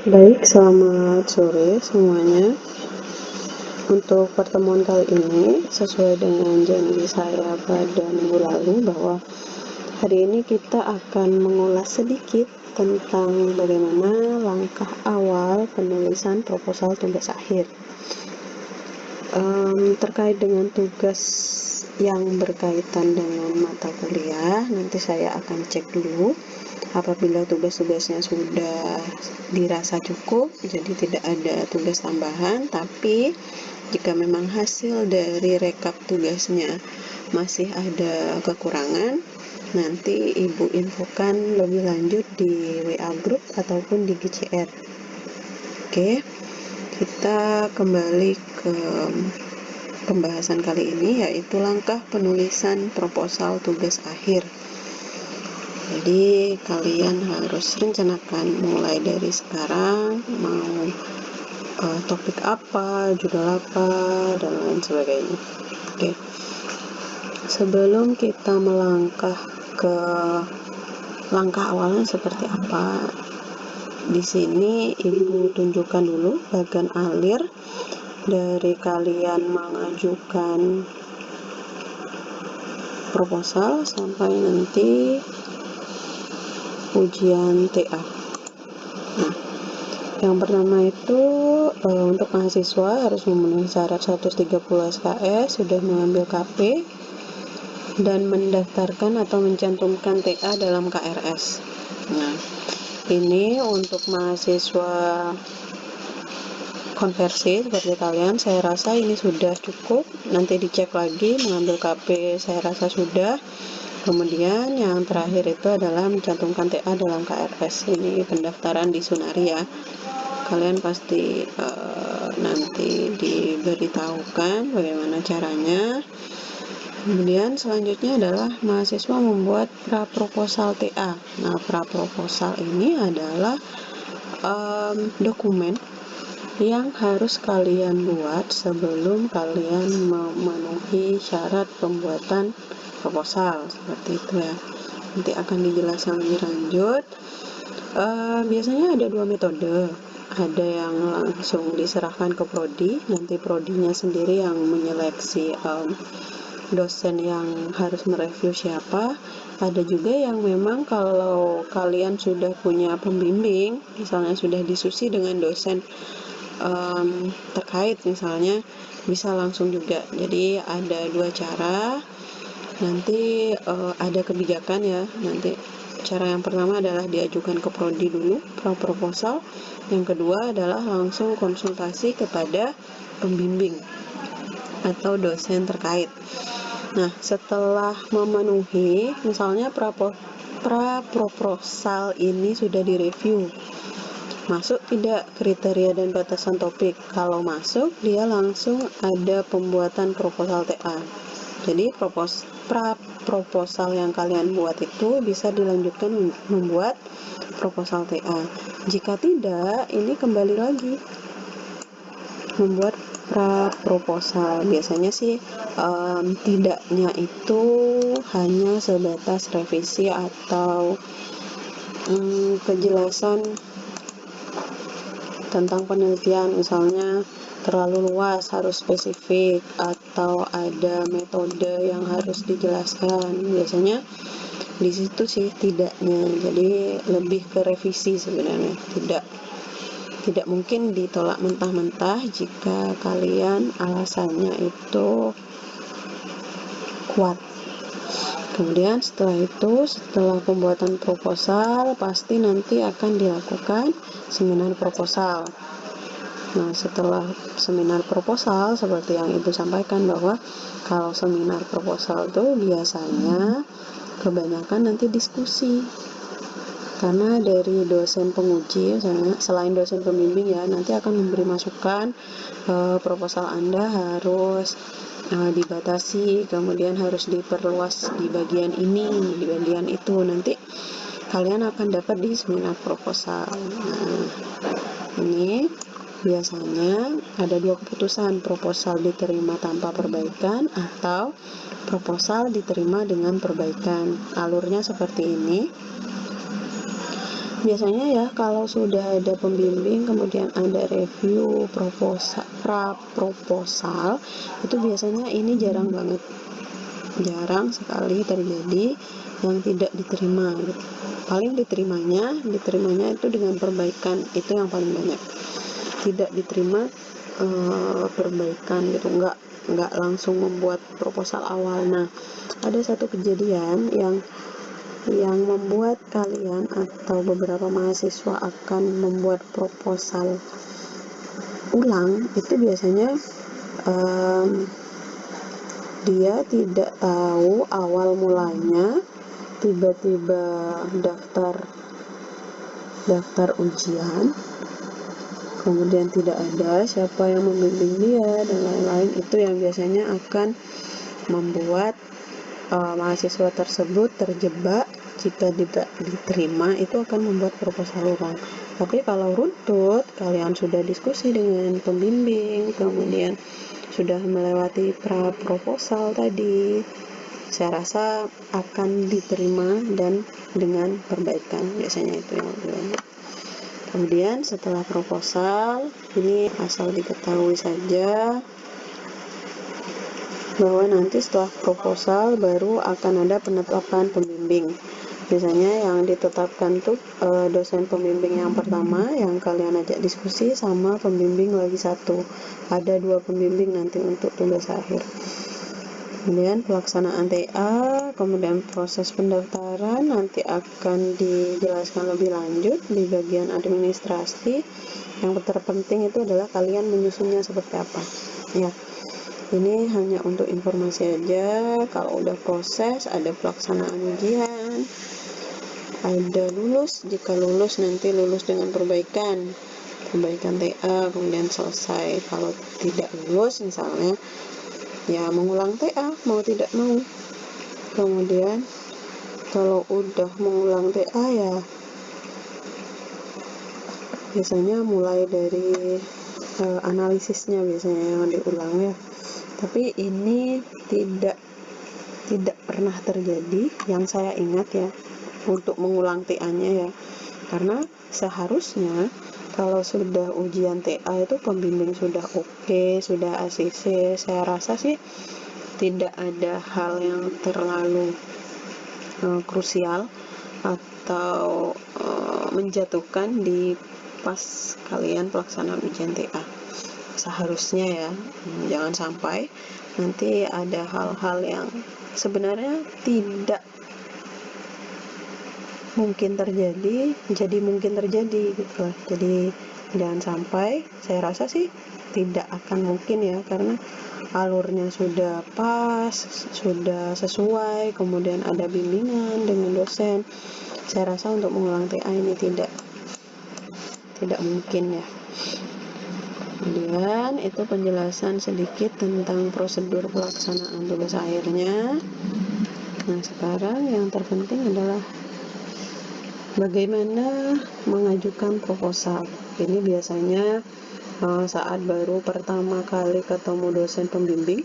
Baik, selamat sore semuanya. Untuk pertemuan kali ini, sesuai dengan janji saya pada minggu lalu bahwa hari ini kita akan mengulas sedikit tentang bagaimana langkah awal penulisan proposal tugas akhir. Terkait dengan tugas yang berkaitan dengan mata kuliah, nanti saya akan cek dulu. Apabila tugas-tugasnya sudah dirasa cukup, jadi tidak ada tugas tambahan, tapi jika memang hasil dari rekap tugasnya masih ada kekurangan, nanti Ibu infokan lebih lanjut di WA group ataupun di GCR. Oke, kita kembali ke pembahasan kali ini, yaitu langkah penulisan proposal tugas akhir. Jadi kalian harus rencanakan mulai dari sekarang mau topik apa, judul apa, dan lain sebagainya. Oke. Sebelum kita melangkah ke langkah awalnya seperti apa, di sini Ibu tunjukkan dulu bagian alir dari kalian mengajukan proposal sampai nanti ujian TA. Nah, yang pertama itu untuk mahasiswa harus memenuhi syarat 130 SKS, sudah mengambil KP, dan mendaftarkan atau mencantumkan TA dalam KRS. Nah, ini untuk mahasiswa konversi seperti kalian, saya rasa ini sudah cukup. Nanti dicek lagi, mengambil KP saya rasa sudah. Kemudian yang terakhir itu adalah mencantumkan TA dalam KRS. Ini pendaftaran di Sunaria. Kalian pasti nanti diberitahukan bagaimana caranya. Kemudian selanjutnya adalah mahasiswa membuat praproposal TA. Nah, praproposal ini adalah dokumen yang harus kalian buat sebelum kalian memenuhi syarat pembuatan proposal, seperti itu ya. Nanti akan dijelaskan lebih lanjut. Biasanya ada dua metode. Ada yang langsung diserahkan ke prodi, nanti prodinya sendiri yang menyeleksi dosen yang harus mereview siapa. Ada juga yang memang kalau kalian sudah punya pembimbing, misalnya sudah diskusi dengan dosen terkait, misalnya bisa langsung juga. Jadi ada dua cara. Nanti ada kebijakan ya. Nanti cara yang pertama adalah diajukan ke prodi dulu, proposal. Yang kedua adalah langsung konsultasi kepada pembimbing atau dosen terkait. Nah, setelah memenuhi, misalnya praproposal ini sudah direview, masuk tidak kriteria dan batasan topik. Kalau masuk, dia langsung ada pembuatan proposal TA. Jadi proposal yang kalian buat itu bisa dilanjutkan membuat proposal TA. Jika tidak, ini kembali lagi membuat proposal. Biasanya sih tidaknya itu hanya sebatas revisi atau kejelasan tentang penelitian, misalnya terlalu luas, harus spesifik, atau ada metode yang harus dijelaskan. Biasanya di situ sih tidaknya. Jadi lebih ke revisi sebenarnya. Tidak mungkin ditolak mentah-mentah jika kalian alasannya itu kuat. Kemudian setelah pembuatan proposal, pasti nanti akan dilakukan seminar proposal. Nah, setelah seminar proposal, seperti yang Ibu sampaikan bahwa kalau seminar proposal itu biasanya kebanyakan nanti diskusi. Karena dari dosen penguji, selain dosen pembimbing ya, nanti akan memberi masukan, proposal Anda harus dibatasi, kemudian harus diperluas di bagian ini, di bagian itu. Nanti kalian akan dapat di seminar proposal. Nah, ini biasanya ada dua keputusan, proposal diterima tanpa perbaikan atau proposal diterima dengan perbaikan. Alurnya seperti ini. Biasanya ya kalau sudah ada pembimbing kemudian ada review proposal itu biasanya ini jarang banget, jarang sekali terjadi yang tidak diterima gitu. Paling diterimanya itu dengan perbaikan, itu yang paling banyak. Tidak diterima perbaikan gitu, nggak langsung membuat proposal awal. Nah, ada satu kejadian yang membuat kalian atau beberapa mahasiswa akan membuat proposal ulang itu biasanya dia tidak tahu awal mulanya, tiba-tiba daftar ujian, kemudian tidak ada siapa yang membimbing dia dan lain-lain. Itu yang biasanya akan membuat mahasiswa tersebut terjebak. Jika tidak diterima itu akan membuat proposal ulang. Tapi kalau runtut, kalian sudah diskusi dengan pembimbing, kemudian sudah melewati proposal tadi, saya rasa akan diterima dan dengan perbaikan, biasanya itu yang lebih banyak. Kemudian setelah proposal, ini asal diketahui saja bahwa nanti setelah proposal baru akan ada penetapan pembimbing. Biasanya yang ditetapkan tuh dosen pembimbing yang pertama yang kalian ajak diskusi sama pembimbing lagi satu. Ada 2 pembimbing nanti untuk tugas akhir. Kemudian pelaksanaan TA, kemudian proses pendaftaran nanti akan dijelaskan lebih lanjut di bagian administrasi. Yang terpenting itu adalah kalian menyusunnya seperti apa. Ya. Ini hanya untuk informasi aja. Kalau udah proses, ada pelaksanaan ujian, ada lulus. Jika lulus, nanti lulus dengan perbaikan TA, kemudian selesai. Kalau tidak lulus, misalnya, ya mengulang TA, mau tidak mau. Kemudian, kalau udah mengulang TA ya, biasanya mulai dari analisisnya biasanya yang diulang ya. Tapi ini tidak pernah terjadi yang saya ingat ya untuk mengulang TA-nya ya, karena seharusnya kalau sudah ujian TA itu pembimbing sudah oke, sudah ACC, saya rasa sih tidak ada hal yang terlalu krusial atau menjatuhkan di pas kalian pelaksanaan ujian TA. Seharusnya ya, jangan sampai nanti ada hal-hal yang sebenarnya tidak mungkin terjadi jadi mungkin terjadi gitu. Jadi jangan sampai, saya rasa sih tidak akan mungkin ya, karena alurnya sudah pas, sudah sesuai, kemudian ada bimbingan dengan dosen. Saya rasa untuk mengulang TA ini tidak mungkin ya. Kemudian itu penjelasan sedikit tentang prosedur pelaksanaan tugas akhirnya. Nah, sekarang yang terpenting adalah bagaimana mengajukan proposal. Ini biasanya saat baru pertama kali ketemu dosen pembimbing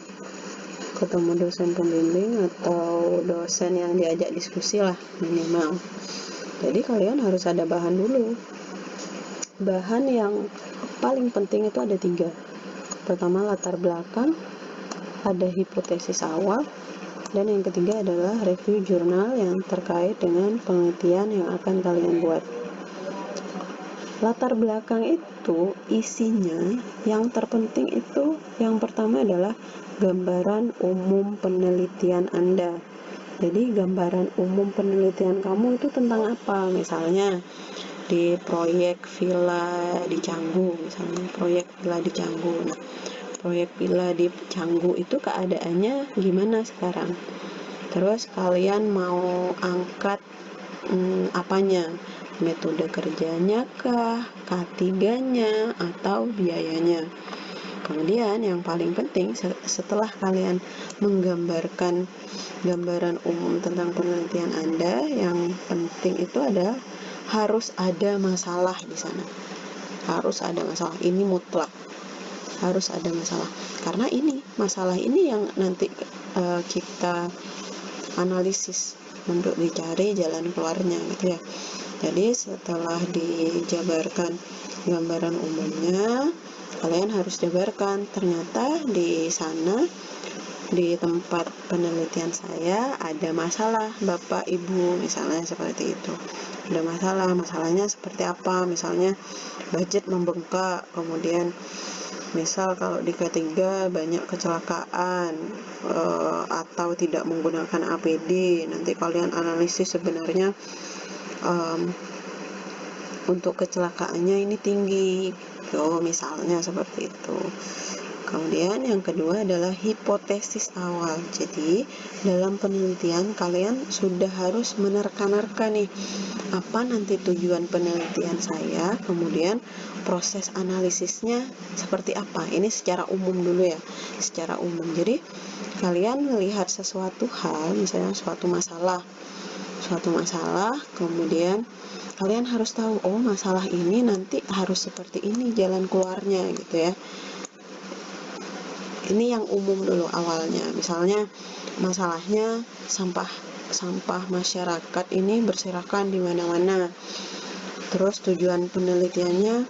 atau dosen yang diajak diskusi lah minimal. Jadi kalian harus ada bahan dulu. Bahan yang paling penting itu ada 3. Pertama latar belakang, ada hipotesis awal, dan yang ketiga adalah review jurnal yang terkait dengan penelitian yang akan kalian buat. Latar belakang itu isinya yang terpenting itu yang pertama adalah gambaran umum penelitian Anda. Jadi gambaran umum penelitian kamu itu tentang apa? Misalnya di proyek villa di Canggu, misalnya proyek villa di Canggu. Nah, proyek villa di Canggu itu keadaannya gimana sekarang? Terus kalian mau angkat apanya? Metode kerjanya kah, K3-nya, atau biayanya? Kemudian yang paling penting setelah kalian menggambarkan gambaran umum tentang penelitian Anda, yang penting itu adalah harus ada masalah di sana. Harus ada masalah, ini mutlak. Harus ada masalah. Karena ini masalah ini yang nanti kita analisis untuk dicari jalan keluarnya gitu ya. Jadi setelah dijabarkan gambaran umumnya, kalian harus jabarkan ternyata di sana, di tempat penelitian saya ada masalah Bapak Ibu, misalnya seperti itu. Ada masalahnya seperti apa? Misalnya budget membengkak, kemudian misal kalau di K3 banyak kecelakaan atau tidak menggunakan APD. Nanti kalian analisis sebenarnya untuk kecelakaannya ini tinggi, misalnya seperti itu. Kemudian yang kedua adalah hipotesis awal. Jadi dalam penelitian kalian sudah harus menerka-nerka nih, apa nanti tujuan penelitian saya, kemudian proses analisisnya seperti apa. Ini secara umum dulu ya, secara umum. Jadi kalian melihat sesuatu hal, misalnya suatu masalah, kemudian kalian harus tahu, oh masalah ini nanti harus seperti ini jalan keluarnya gitu ya. Ini yang umum dulu awalnya. Misalnya masalahnya sampah masyarakat ini berserakan di mana-mana. Terus tujuan penelitiannya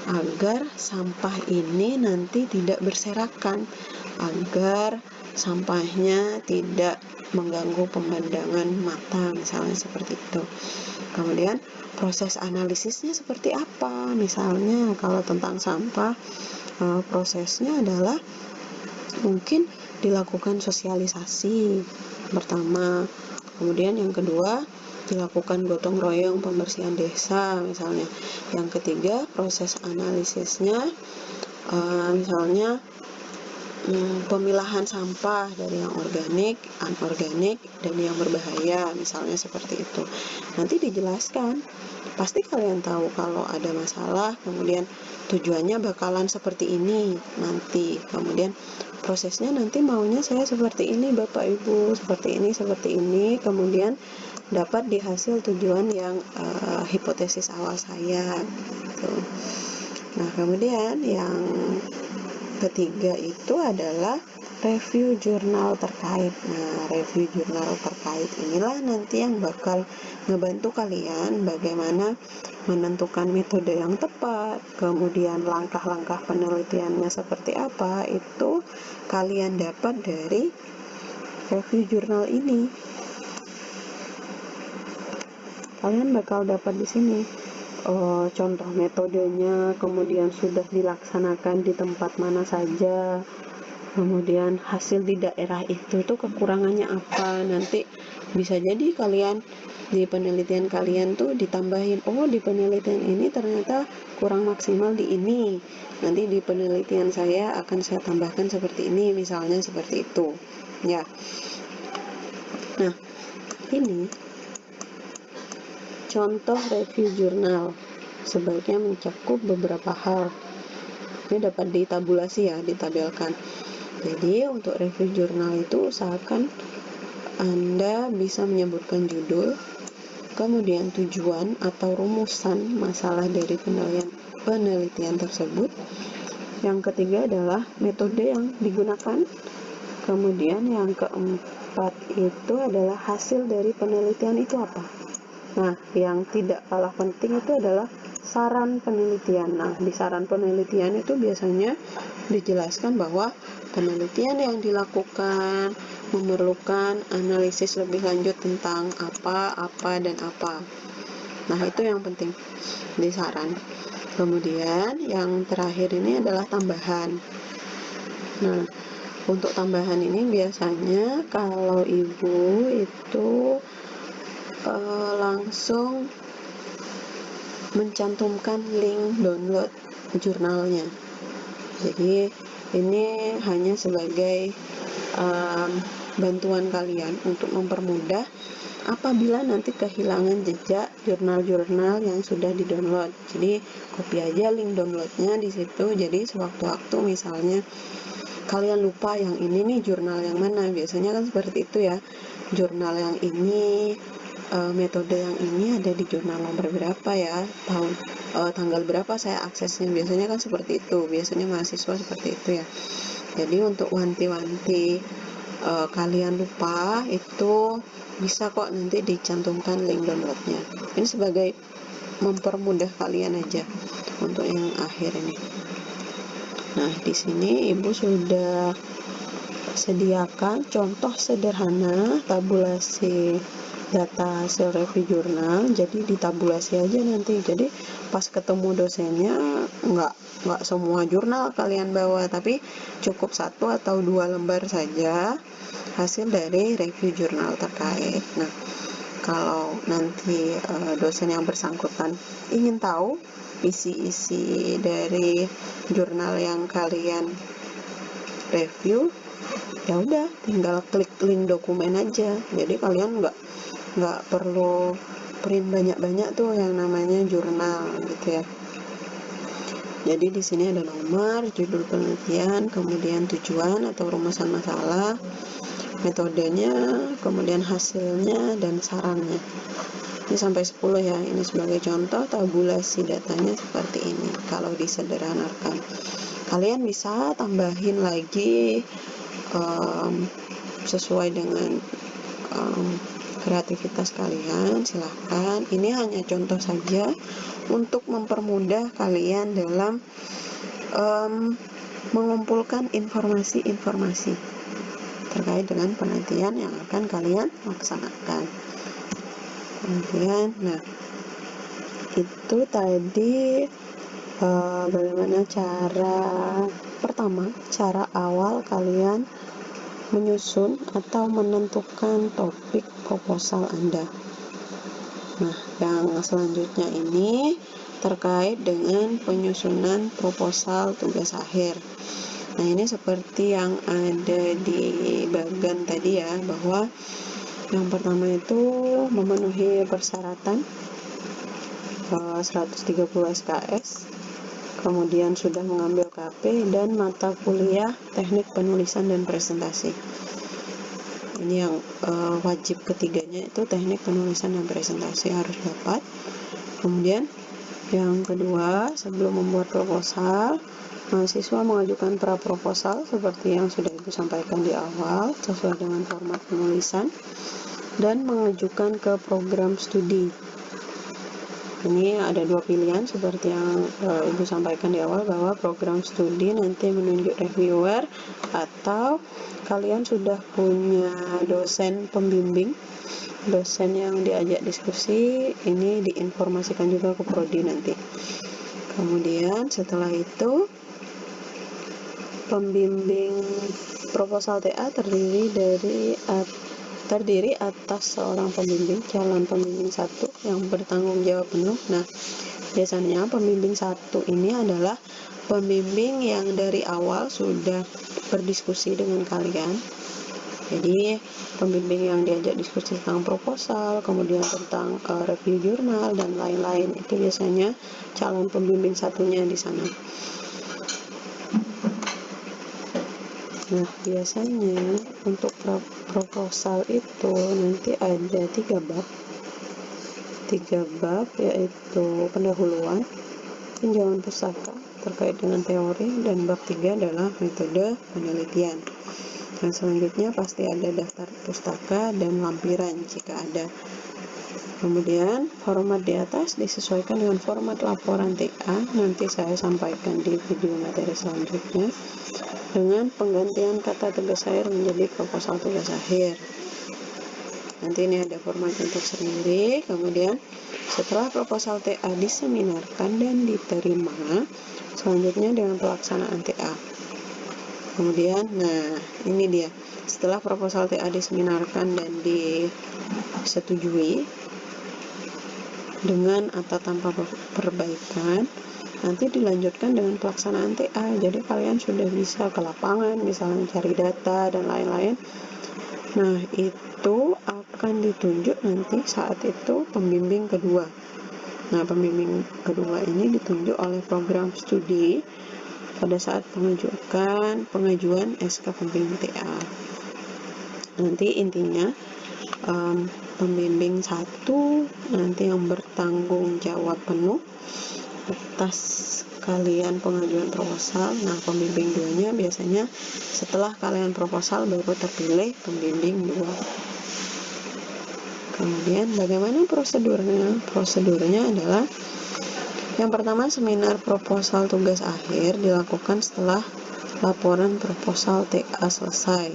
agar sampah ini nanti tidak berserakan, agar sampahnya tidak mengganggu pemandangan mata, misalnya seperti itu. Kemudian proses analisisnya seperti apa? Misalnya kalau tentang sampah, prosesnya adalah mungkin dilakukan sosialisasi pertama, kemudian yang kedua dilakukan gotong royong pembersihan desa misalnya, yang ketiga proses analisisnya misalnya pemilahan sampah dari yang organik, anorganik, dan yang berbahaya, misalnya seperti itu. Nanti dijelaskan, pasti kalian tahu kalau ada masalah, kemudian tujuannya bakalan seperti ini nanti, kemudian prosesnya nanti maunya saya seperti ini Bapak Ibu, seperti ini, kemudian dapat di hasil tujuan yang hipotesis awal saya gitu. Nah kemudian yang ketiga itu adalah review jurnal terkait. Nah, review jurnal terkait inilah nanti yang bakal ngebantu kalian bagaimana menentukan metode yang tepat, kemudian langkah-langkah penelitiannya seperti apa, itu kalian dapat dari review jurnal ini. Kalian bakal dapat di sini contoh metodenya, kemudian sudah dilaksanakan di tempat mana saja, kemudian hasil di daerah itu tuh kekurangannya apa. Nanti bisa jadi kalian di penelitian kalian tuh ditambahin, oh di penelitian ini ternyata kurang maksimal di ini, nanti di penelitian saya akan saya tambahkan seperti ini, misalnya seperti itu ya. Nah ini contoh review jurnal sebaiknya mencakup beberapa hal. Ini dapat ditabulasi ya, ditabelkan. Jadi untuk review jurnal itu usahakan Anda bisa menyebutkan judul, kemudian tujuan atau rumusan masalah dari penelitian tersebut. Yang ketiga adalah metode yang digunakan. Kemudian yang keempat itu adalah hasil dari penelitian itu apa. Nah, yang tidak kalah penting itu adalah saran penelitian. Nah, di saran penelitian itu biasanya dijelaskan bahwa penelitian yang dilakukan memerlukan analisis lebih lanjut tentang apa, dan apa. Nah, itu yang penting di saran. Kemudian yang terakhir ini adalah tambahan. Nah, untuk tambahan ini biasanya kalau ibu itu langsung mencantumkan link download jurnalnya. Jadi ini hanya sebagai bantuan kalian untuk mempermudah apabila nanti kehilangan jejak jurnal-jurnal yang sudah di-download. Jadi copy aja link downloadnya di situ. Jadi sewaktu-waktu misalnya kalian lupa yang ini nih jurnal yang mana, biasanya kan seperti itu ya, jurnal yang ini metode yang ini ada di jurnal nomor berapa ya, tanggal berapa saya aksesnya, biasanya kan seperti itu, biasanya mahasiswa seperti itu ya. Jadi untuk wanti-wanti kalian lupa, itu bisa kok nanti dicantumkan link downloadnya. Ini sebagai mempermudah kalian aja untuk yang akhir ini. Nah, di sini Ibu sudah sediakan contoh sederhana tabulasi data hasil review jurnal. Jadi ditabulasi aja nanti. Jadi pas ketemu dosennya nggak semua jurnal kalian bawa, tapi cukup 1 atau 2 lembar saja hasil dari review jurnal terkait. Nah, kalau nanti dosen yang bersangkutan ingin tahu isi-isi dari jurnal yang kalian review, ya udah tinggal klik link dokumen aja. Jadi kalian nggak perlu print banyak-banyak tuh yang namanya jurnal gitu ya. Jadi di sini ada nomor, judul penelitian, kemudian tujuan atau rumusan masalah, metodenya, kemudian hasilnya, dan sarannya. Ini sampai 10 ya. Ini sebagai contoh tabulasi datanya seperti ini kalau disederhanakan. Kalian bisa tambahin lagi sesuai dengan kreativitas kalian, silahkan. Ini hanya contoh saja untuk mempermudah kalian dalam mengumpulkan informasi-informasi terkait dengan penelitian yang akan kalian laksanakan. Kemudian, nah itu tadi bagaimana cara awal kalian menyusun atau menentukan topik proposal Anda. Nah, yang selanjutnya ini terkait dengan penyusunan proposal tugas akhir. Nah, ini seperti yang ada di bagan tadi ya, bahwa yang pertama itu memenuhi persyaratan 130 SKS, kemudian sudah mengambil KP, dan mata kuliah teknik penulisan dan presentasi. Ini yang wajib ketiganya itu teknik penulisan dan presentasi harus dapat. Kemudian yang kedua, sebelum membuat proposal, mahasiswa mengajukan pra-proposal seperti yang sudah Ibu sampaikan di awal sesuai dengan format penulisan, dan mengajukan ke program studi. Ini ada 2 pilihan seperti yang Ibu sampaikan di awal, bahwa program studi nanti menunjuk reviewer, atau kalian sudah punya dosen pembimbing, dosen yang diajak diskusi, ini diinformasikan juga ke prodi nanti. Kemudian setelah itu, pembimbing proposal TA terdiri atas seorang pembimbing, calon pembimbing 1 yang bertanggung jawab penuh. Nah, biasanya pembimbing 1 ini adalah pembimbing yang dari awal sudah berdiskusi dengan kalian. Jadi pembimbing yang diajak diskusi tentang proposal, kemudian tentang review jurnal dan lain-lain, itu biasanya calon pembimbing 1-nya di sana. Nah, biasanya untuk proposal itu nanti ada 3 bab, yaitu pendahuluan, tinjauan pustaka terkait dengan teori, dan bab 3 adalah metode penelitian. Dan selanjutnya pasti ada daftar pustaka dan lampiran jika ada. Kemudian format di atas disesuaikan dengan format laporan TA, nanti saya sampaikan di video materi selanjutnya, dengan penggantian kata tugas akhir menjadi proposal tugas akhir. Nanti ini ada formatnya tersendiri. Kemudian setelah proposal TA diseminarkan dan diterima, selanjutnya dengan pelaksanaan TA. Kemudian, nah ini dia, setelah proposal TA diseminarkan dan disetujui dengan atau tanpa perbaikan, nanti dilanjutkan dengan pelaksanaan TA. Jadi kalian sudah bisa ke lapangan, misalnya cari data dan lain-lain. Nah, itu akan ditunjuk nanti saat itu pembimbing kedua. Nah, pembimbing kedua ini ditunjuk oleh program studi pada saat pengajuan SK pembimbing TA. Nanti intinya pembimbing 1 nanti yang bertanggung jawab penuh atas kalian pengajuan proposal. Nah, pembimbing 2-nya biasanya setelah kalian proposal baru terpilih pembimbing 2. Kemudian bagaimana prosedurnya? Prosedurnya adalah yang pertama, seminar proposal tugas akhir dilakukan setelah laporan proposal TA selesai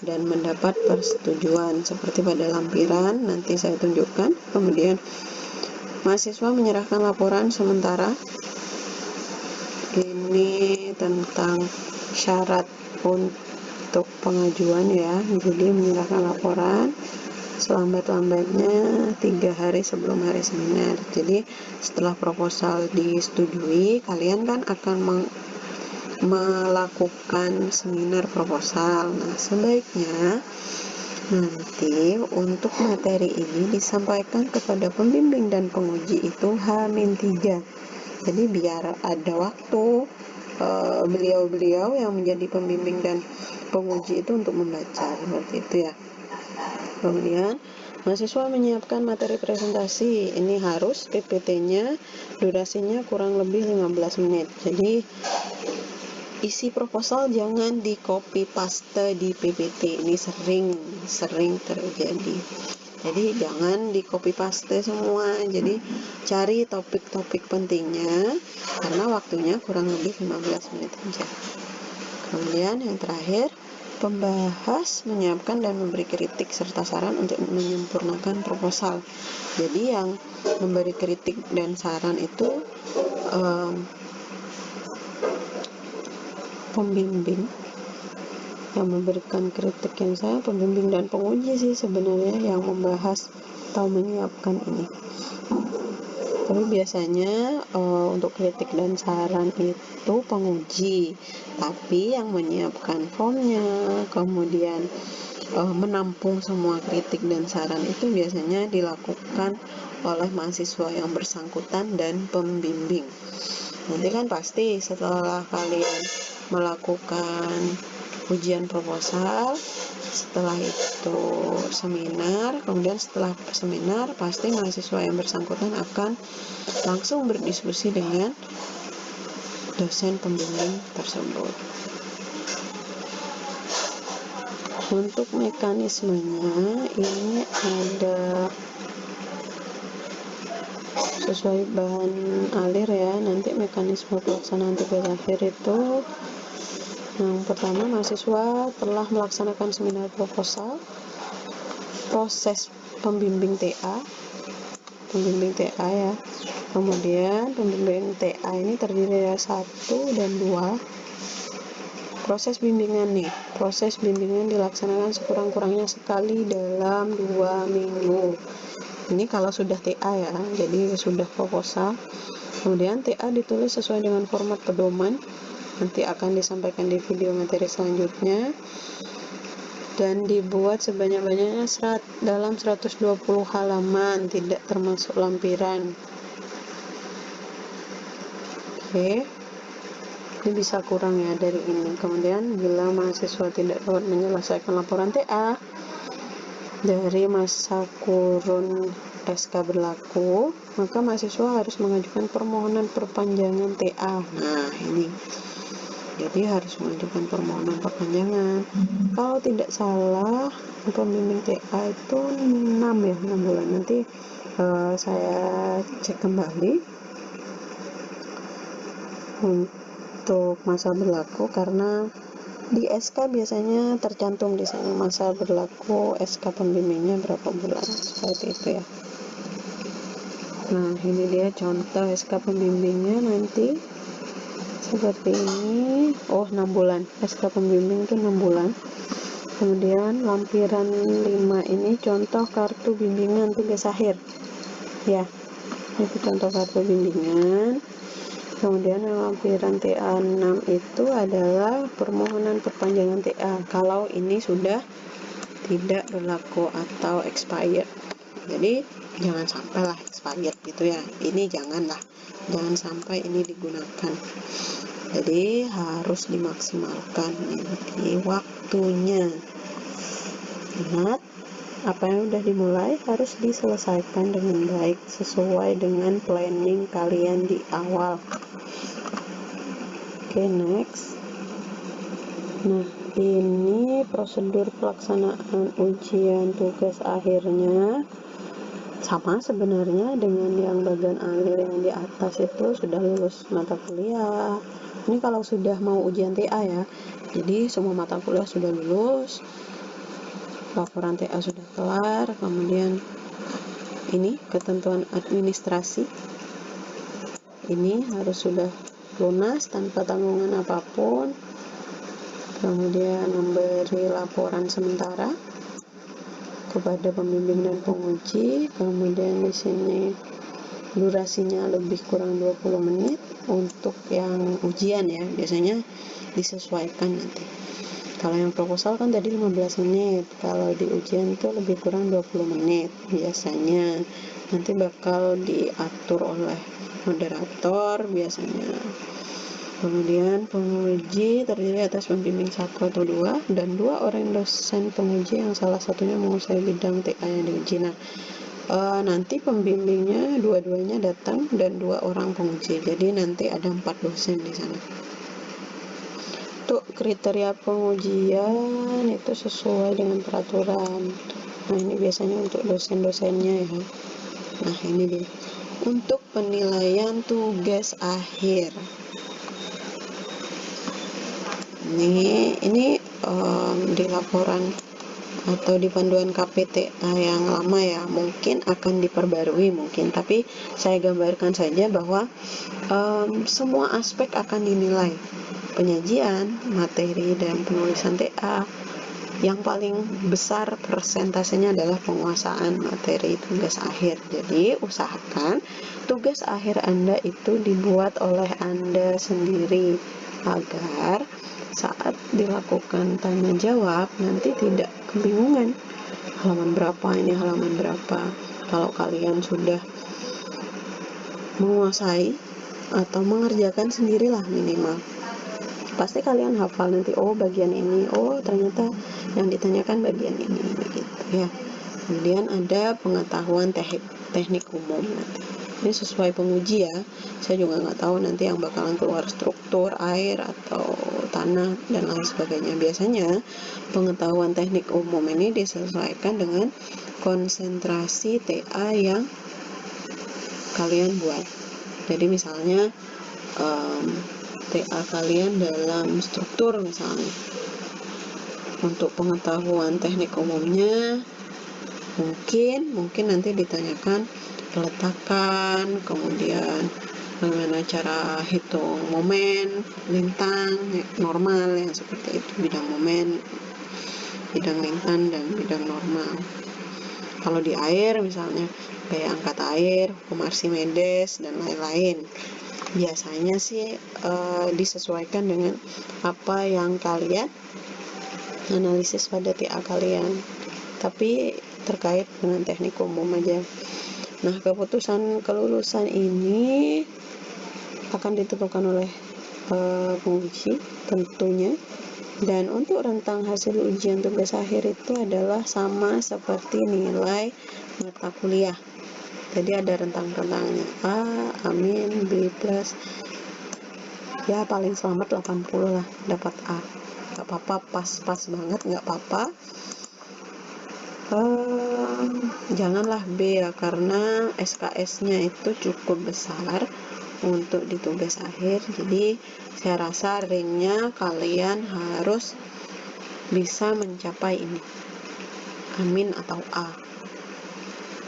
dan mendapat persetujuan seperti pada lampiran nanti saya tunjukkan. Kemudian mahasiswa menyerahkan laporan sementara, ini tentang syarat untuk pengajuan ya. Jadi menyerahkan laporan selambat-lambatnya 3 hari sebelum hari seminar. Jadi setelah proposal disetujui, kalian kan akan melakukan seminar proposal. Nah, sebaiknya nanti untuk materi ini disampaikan kepada pembimbing dan penguji itu H-3. Jadi biar ada waktu beliau-beliau yang menjadi pembimbing dan penguji itu untuk membaca, seperti itu ya. Kemudian mahasiswa menyiapkan materi presentasi. Ini harus PPT-nya durasinya kurang lebih 15 menit. Jadi isi proposal jangan di copy paste di PPT. Ini sering terjadi. Jadi jangan di copy paste semua. Jadi cari topik-topik pentingnya karena waktunya kurang lebih 15 menit saja. Kemudian yang terakhir, pembahas menyiapkan dan memberi kritik serta saran untuk menyempurnakan proposal. Jadi yang memberi kritik dan saran itu pembimbing, yang memberikan kritik yang saya pembimbing dan penguji sih sebenarnya yang membahas atau menyiapkan ini. Tapi biasanya untuk kritik dan saran itu penguji, tapi yang menyiapkan formnya, kemudian menampung semua kritik dan saran itu biasanya dilakukan oleh mahasiswa yang bersangkutan dan pembimbing. Nanti kan pasti setelah kalian melakukan ujian proposal, setelah itu seminar, kemudian setelah seminar pasti mahasiswa yang bersangkutan akan langsung berdiskusi dengan dosen pembimbing tersebut. Untuk mekanismenya ini ada sesuai bahan alir ya. Nanti mekanisme pelaksanaan tugas akhir itu yang pertama, mahasiswa telah melaksanakan seminar proposal, proses pembimbing TA ya. Kemudian pembimbing TA ini terdiri dari 1 dan 2. Proses bimbingan dilaksanakan sekurang-kurangnya sekali dalam 2 minggu. Ini kalau sudah TA ya, jadi sudah proposal. Kemudian TA ditulis sesuai dengan format pedoman, nanti akan disampaikan di video materi selanjutnya, dan dibuat sebanyak-banyaknya dalam 120 halaman, tidak termasuk lampiran. Oke, ini bisa kurang ya dari ini. Kemudian bila mahasiswa tidak dapat menyelesaikan laporan TA dari masa kurun SK berlaku, maka mahasiswa harus mengajukan permohonan perpanjangan TA. Nah, ini jadi harus mengajukan permohonan perpanjangan. Kalau tidak salah, pembimbing TA itu 6 bulan. Nanti saya cek kembali untuk masa berlaku, karena di SK biasanya tercantum di sana masa berlaku SK pembimbingnya berapa bulan, seperti itu ya. Nah, ini dia contoh SK pembimbingnya nanti seperti ini. 6 bulan. SK pembimbing itu 6 bulan. Kemudian lampiran 5 ini contoh kartu bimbingan tugas akhir. Ya, itu contoh kartu bimbingan. Kemudian lampiran TA 6 itu adalah permohonan perpanjangan TA kalau ini sudah tidak berlaku atau expired. Jadi jangan sampai lah expired gitu ya. Ini jangan sampai ini digunakan. Jadi harus dimaksimalkan ini waktunya. Ingat, apa yang sudah dimulai harus diselesaikan dengan baik sesuai dengan planning kalian di awal. Oke, next. Nah, ini prosedur pelaksanaan ujian tugas akhirnya sama sebenarnya dengan yang bagian akhir yang di atas itu sudah lulus mata kuliah. Ini kalau sudah mau ujian TA ya, jadi semua mata kuliah sudah lulus, laporan TA sudah kelar, kemudian ini ketentuan administrasi ini harus sudah lunas tanpa tanggungan apapun, kemudian memberi laporan sementara kepada pembimbing dan penguji, kemudian di sini durasinya lebih kurang 20 menit untuk yang ujian ya, biasanya disesuaikan nanti. Kalau yang proposal kan tadi 15 menit, kalau di ujian itu lebih kurang 20 menit biasanya. Nanti bakal diatur oleh moderator biasanya. Kemudian penguji terdiri atas pembimbing 1 atau 2 dan 2 orang dosen penguji yang salah satunya menguasai bidang TA yang diuji. Nah, nanti pembimbingnya dua-duanya datang dan 2 orang penguji. Jadi nanti ada 4 dosen di sana. Untuk kriteria pengujian itu sesuai dengan peraturan. Nah, ini biasanya untuk dosen-dosennya ya. Nah, ini dia. Untuk penilaian tugas akhir. Ini di laporan atau di panduan KPTA yang lama ya, mungkin akan diperbarui mungkin, tapi saya gambarkan saja bahwa semua aspek akan dinilai, penyajian, materi, dan penulisan TA. Yang paling besar persentasenya adalah penguasaan materi tugas akhir. Jadi usahakan tugas akhir Anda itu dibuat oleh Anda sendiri agar saat dilakukan tanya jawab nanti tidak kebingungan halaman berapa, ini halaman berapa. Kalau kalian sudah menguasai atau mengerjakan sendirilah minimal, pasti kalian hafal nanti, oh bagian ini, oh ternyata yang ditanyakan bagian ini, begitu ya. Kemudian ada pengetahuan teknik umum nanti. Ini sesuai penguji ya, saya juga nggak tahu nanti yang bakalan keluar struktur air atau tanah dan lain sebagainya. Biasanya pengetahuan teknik umum ini disesuaikan dengan konsentrasi TA yang kalian buat. Jadi misalnya TA kalian dalam struktur misalnya, untuk pengetahuan teknik umumnya mungkin nanti ditanyakan peletakan, kemudian bagaimana cara hitung momen, lintang, normal yang seperti itu, bidang momen, bidang lintang, dan bidang normal. Kalau di air misalnya kayak angkat air, hukum Archimedes, dan lain-lain. Biasanya sih disesuaikan dengan apa yang kalian analisis pada TA kalian, tapi terkait dengan teknik umum aja. Nah, keputusan kelulusan ini akan ditentukan oleh penguji tentunya, dan untuk rentang hasil ujian tugas akhir itu adalah sama seperti nilai mata kuliah. Jadi ada rentang-rentangnya, A, amin, B+, ya paling selamat 80 lah dapat A. Gak apa-apa, pas banget, gak apa-apa. Janganlah B ya, karena SKS-nya itu cukup besar untuk di tugas akhir. Jadi saya rasa ringnya kalian harus bisa mencapai ini, amin atau A.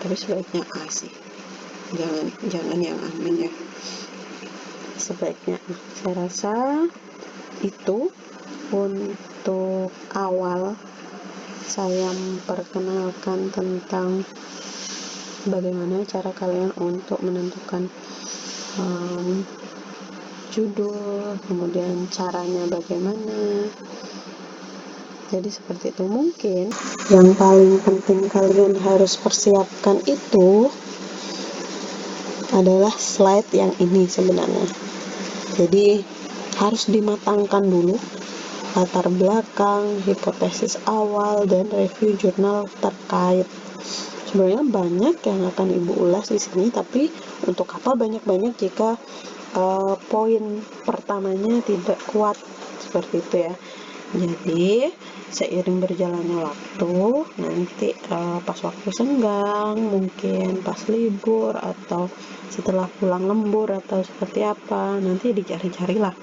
Tapi sebaiknya A sih, jangan yang amin ya, sebaiknya. Saya rasa itu untuk awal saya memperkenalkan tentang bagaimana cara kalian untuk menentukan judul, kemudian caranya bagaimana. Jadi seperti itu. Mungkin yang paling penting kalian harus persiapkan itu adalah slide yang ini sebenarnya. Jadi harus dimatangkan dulu latar belakang, hipotesis awal, dan review jurnal terkait. Sebenarnya banyak yang akan Ibu ulas di sini, tapi untuk apa banyak-banyak jika poin pertamanya tidak kuat, seperti itu ya. Jadi seiring berjalannya waktu, nanti pas waktu senggang, mungkin pas libur atau setelah pulang lembur atau seperti apa, nanti dicari-carilah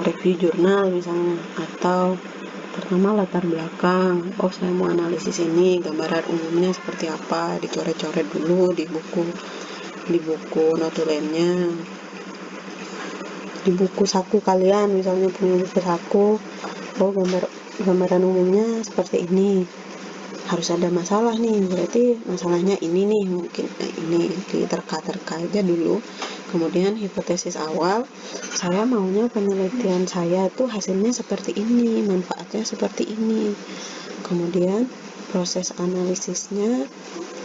review jurnal misalnya, atau pertama latar belakang, saya mau analisis ini, gambaran umumnya seperti apa, dicoret-coret dulu di buku notulennya, di buku saku kalian, misalnya punya buku saku, gambaran umumnya seperti ini, harus ada masalah nih, berarti masalahnya ini nih, mungkin ini diterka-terka aja dulu. Kemudian hipotesis awal, saya maunya penelitian saya tuh hasilnya seperti ini, manfaatnya seperti ini. Kemudian proses analisisnya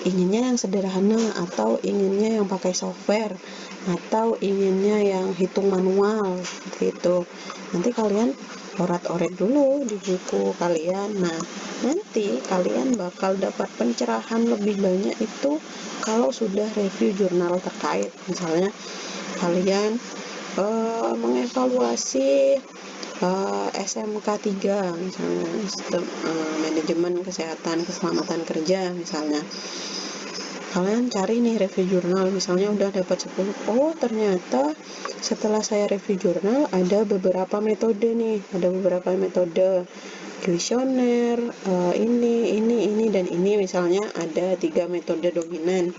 inginnya yang sederhana, atau inginnya yang pakai software, atau inginnya yang hitung manual gitu. Nanti kalian orat-oret dulu di buku kalian. Nah, nanti kalian bakal dapat pencerahan lebih banyak itu kalau sudah review jurnal terkait. Misalnya kalian mengevaluasi SMK 3 misalnya, sistem manajemen kesehatan keselamatan kerja misalnya. Kalian cari nih review jurnal, misalnya udah dapat 10. Oh, ternyata setelah saya review jurnal ada beberapa metode nih, kuesioner, ini dan ini, misalnya ada 3 metode dominan.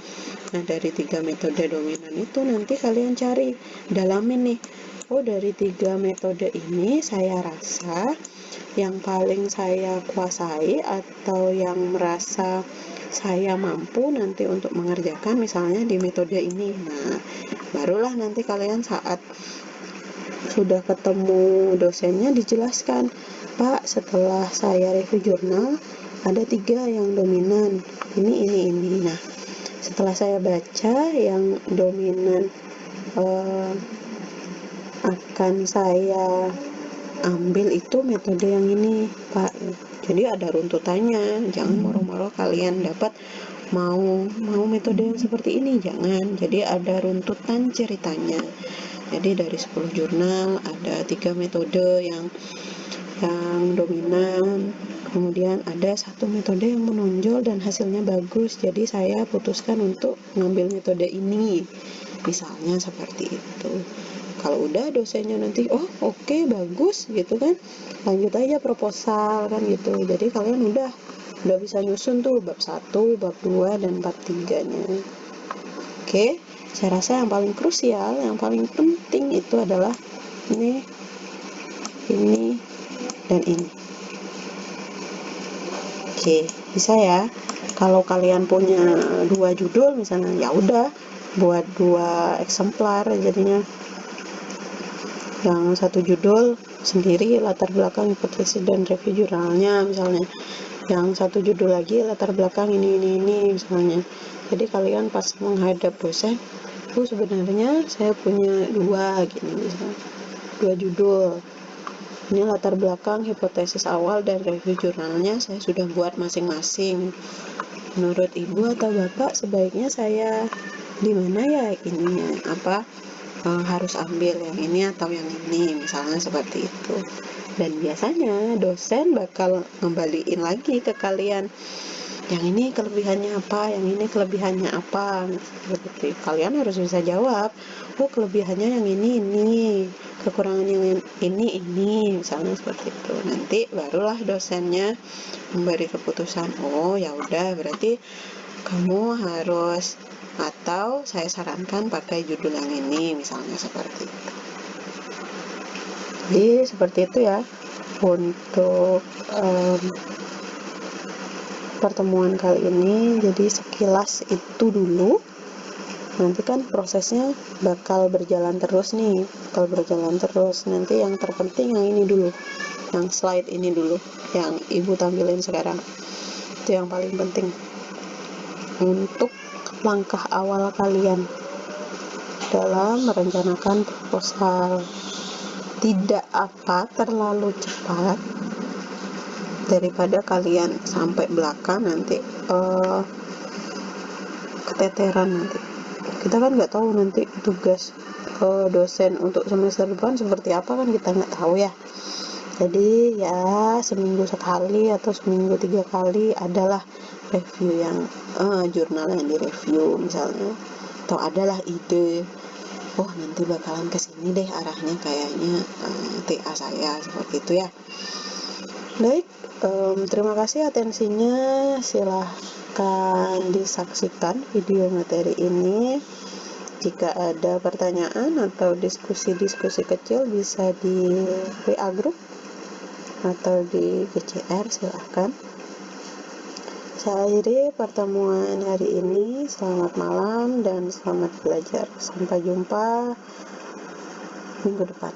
Nah, dari 3 metode dominan itu nanti kalian cari, dalamin nih. Oh, dari 3 metode ini saya rasa yang paling saya kuasai atau yang merasa saya mampu nanti untuk mengerjakan misalnya di metode ini. Nah, barulah nanti kalian saat sudah ketemu dosennya dijelaskan, Pak, setelah saya review jurnal ada 3 yang dominan, ini. Nah, setelah saya baca yang dominan akan saya ambil itu metode yang ini, Pak. Jadi ada runtutannya, jangan moro-moro kalian dapat mau metode yang seperti ini, jangan. Jadi ada runtutan ceritanya. Jadi dari 10 jurnal ada 3 metode yang dominan, kemudian ada 1 metode yang menonjol dan hasilnya bagus, jadi saya putuskan untuk mengambil metode ini, misalnya seperti itu. Kalau udah dosennya nanti oke, bagus gitu kan, lanjut aja proposal kan gitu. Jadi kalian udah bisa nyusun tuh bab 1, bab 2, dan bab 3-nya. Oke, saya rasa yang paling krusial, yang paling penting itu adalah ini dan ini. Oke, bisa ya. Kalau kalian punya 2 judul misalnya, ya udah buat 2 eksemplar jadinya. Yang satu judul sendiri latar belakang hipotesis dan review jurnalnya misalnya, yang satu judul lagi latar belakang ini misalnya. Jadi kalian pas menghadap dosen, sebenarnya saya punya 2 gini misalnya, 2 judul, ini latar belakang hipotesis awal dan review jurnalnya saya sudah buat masing-masing. Menurut ibu atau bapak sebaiknya saya di mana ya ininya, harus ambil yang ini atau yang ini, misalnya seperti itu. Dan biasanya dosen bakal ngembaliin lagi ke kalian, yang ini kelebihannya apa, yang ini kelebihannya apa, seperti kalian harus bisa jawab. Kelebihannya yang ini, kekurangannya yang ini, misalnya seperti itu. Nanti barulah dosennya memberi keputusan, ya udah berarti kamu harus, atau saya sarankan pakai judul yang ini, misalnya seperti itu. Jadi seperti itu ya untuk pertemuan kali ini. Jadi sekilas itu dulu, nanti kan prosesnya bakal berjalan terus. Nanti yang terpenting yang ini dulu, yang slide ini dulu yang ibu tampilin sekarang, itu yang paling penting untuk langkah awal kalian dalam merencanakan proposal. Tidak terlalu cepat, daripada kalian sampai belakang nanti keteteran. Nanti kita kan nggak tahu nanti tugas dosen untuk semester depan seperti apa kan kita nggak tahu ya. Jadi ya seminggu sekali atau seminggu 3 kali adalah review yang jurnal yang direview misalnya, atau adalah ide, oh nanti bakalan kesini deh arahnya kayaknya TA saya seperti itu ya. Baik, terima kasih atensinya, silahkan disaksikan video materi ini. Jika ada pertanyaan atau diskusi-diskusi kecil bisa di WA group atau di GCR, silahkan. Saya akhiri pertemuan hari ini. Selamat malam dan selamat belajar. Sampai jumpa minggu depan.